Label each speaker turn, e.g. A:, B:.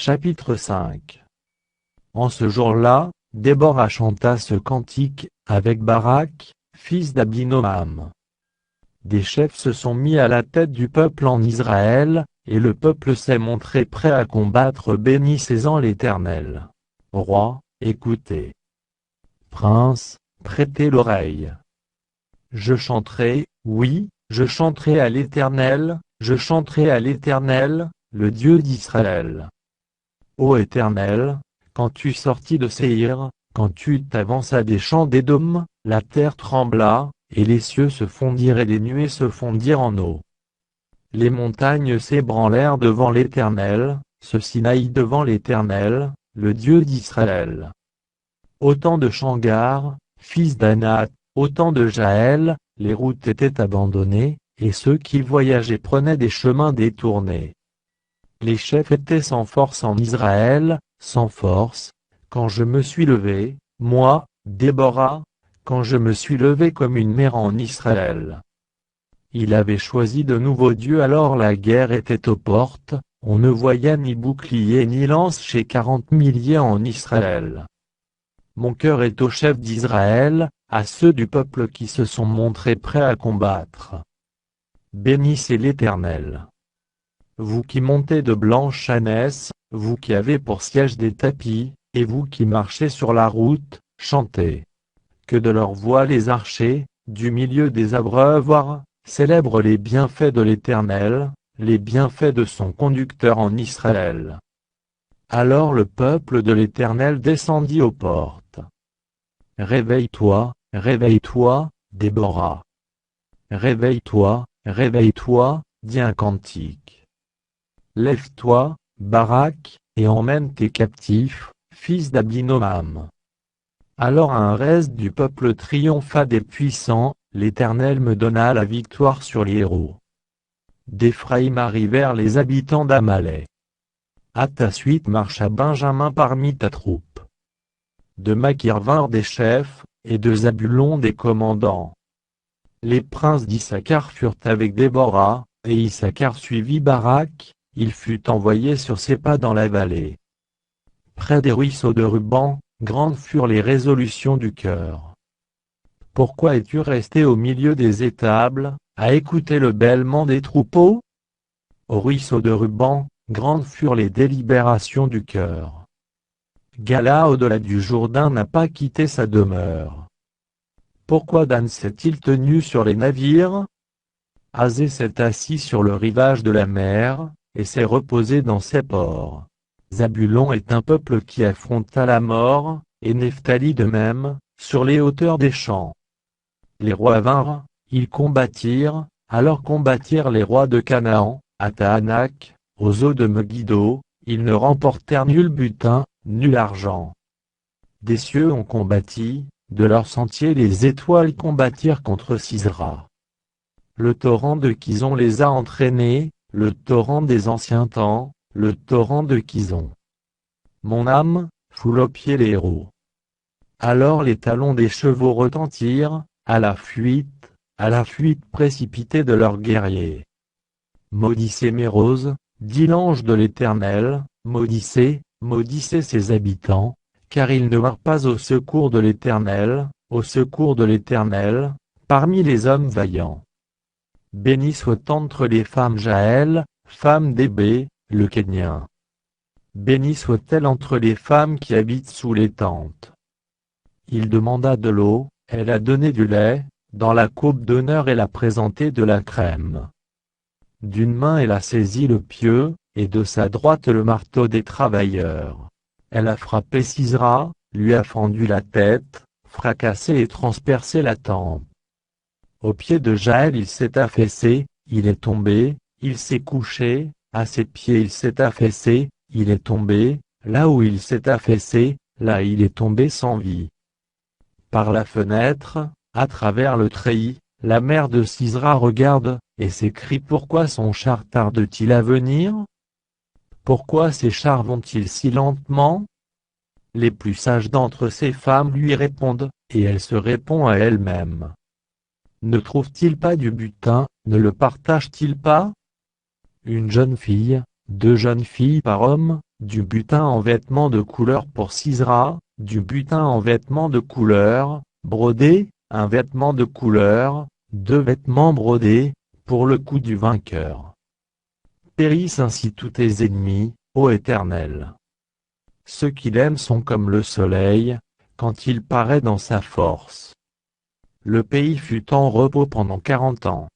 A: Chapitre 5. En ce jour-là, Déborah chanta ce cantique, avec Barak, fils d'Abinoam. Des chefs se sont mis à la tête du peuple en Israël, et le peuple s'est montré prêt à combattre. Bénissez-en l'Éternel. Roi, écoutez. Prince, prêtez l'oreille. Je chanterai, oui, je chanterai à l'Éternel, je chanterai à l'Éternel, le Dieu d'Israël. Ô Éternel, quand tu sortis de Séhir, quand tu t'avanças des champs d'Édom, la terre trembla, et les cieux se fondirent et les nuées se fondirent en eau. Les montagnes s'ébranlèrent devant l'Éternel, ce Sinaï devant l'Éternel, le Dieu d'Israël. Autant de Shamgar, fils d'Anath, autant de Jaël, les routes étaient abandonnées, et ceux qui voyageaient prenaient des chemins détournés. Les chefs étaient sans force en Israël, sans force, quand je me suis levé, moi, Déborah, quand je me suis levé comme une mère en Israël. Il avait choisi de nouveaux dieux alors la guerre était aux portes, on ne voyait ni bouclier ni lance chez 40 milliers en Israël. Mon cœur est aux chefs d'Israël, à ceux du peuple qui se sont montrés prêts à combattre. Bénissez l'Éternel. Vous qui montez de blanches ânesses, vous qui avez pour siège des tapis, et vous qui marchez sur la route, chantez. Que de leur voix les archers, du milieu des abreuvoirs, célèbrent les bienfaits de l'Éternel, les bienfaits de son conducteur en Israël. Alors le peuple de l'Éternel descendit aux portes. Réveille-toi, Déborah. Réveille-toi, dis un cantique. Lève-toi, Barak, et emmène tes captifs, fils d'Abinoam. Alors un reste du peuple triompha des puissants, l'Éternel me donna la victoire sur les héros. D'Éphraïm arrivèrent les habitants d'Amalek. À ta suite marcha Benjamin parmi ta troupe. De Makir vinrent des chefs, et de Zabulon des commandants. Les princes d'Issachar furent avec Déborah, et Issachar suivit Barak, il fut envoyé sur ses pas dans la vallée. Près des ruisseaux de Ruban, grandes furent les résolutions du cœur. Pourquoi es-tu resté au milieu des étables, à écouter le bêlement des troupeaux? Au ruisseau de Ruban, grandes furent les délibérations du cœur. Gala au-delà du Jourdain n'a pas quitté sa demeure. Pourquoi Dan s'est-il tenu sur les navires? Azé s'est assis sur le rivage de la mer, et s'est reposé dans ses ports. Zabulon est un peuple qui affronta la mort, et Nephtali de même, sur les hauteurs des champs. Les rois vinrent, ils combattirent, alors combattirent les rois de Canaan, à Tahanak, aux eaux de Megiddo, ils ne remportèrent nul butin, nul argent. Des cieux ont combattu, de leur sentier les étoiles combattirent contre Sisera. Le torrent de Kizon les a entraînés, le torrent des anciens temps, le torrent de Kizon. Mon âme, foule aux pieds les héros. Alors les talons des chevaux retentirent, à la fuite précipitée de leurs guerriers. Maudissez mes roses, dit l'ange de l'Éternel, maudissez ses habitants, car ils ne vinrent pas au secours de l'Éternel, parmi les hommes vaillants. Béni soit entre les femmes Jaël, femme d'Hébé, le Kénien. Béni soit-elle entre les femmes qui habitent sous les tentes. Il demanda de l'eau, elle a donné du lait, dans la coupe d'honneur elle a présenté de la crème. D'une main elle a saisi le pieu, et de sa droite le marteau des travailleurs. Elle a frappé Sisera, lui a fendu la tête, fracassé et transpercé la tempe. Au pied de Jaël il s'est affaissé, il est tombé, il s'est couché, à ses pieds il s'est affaissé, il est tombé, là où il s'est affaissé, là il est tombé sans vie. Par la fenêtre, à travers le treillis, la mère de Sisera regarde, et s'écrie pourquoi son char tarde-t-il à venir? Pourquoi ces chars vont-ils si lentement? Les plus sages d'entre ces femmes lui répondent, et elle se répond à elle-même. Ne trouve-t-il pas du butin, ne le partage-t-il pas? Une jeune fille, 2 jeunes filles par homme, du butin en vêtements de couleur pour Sisera, du butin en vêtements de couleur, brodé, un vêtement de couleur, 2 vêtements brodés, pour le cou du vainqueur. Périssent ainsi tous tes ennemis, ô Éternel. Ceux qui l'aiment sont comme le soleil, quand il paraît dans sa force. Le pays fut en repos pendant 40 ans.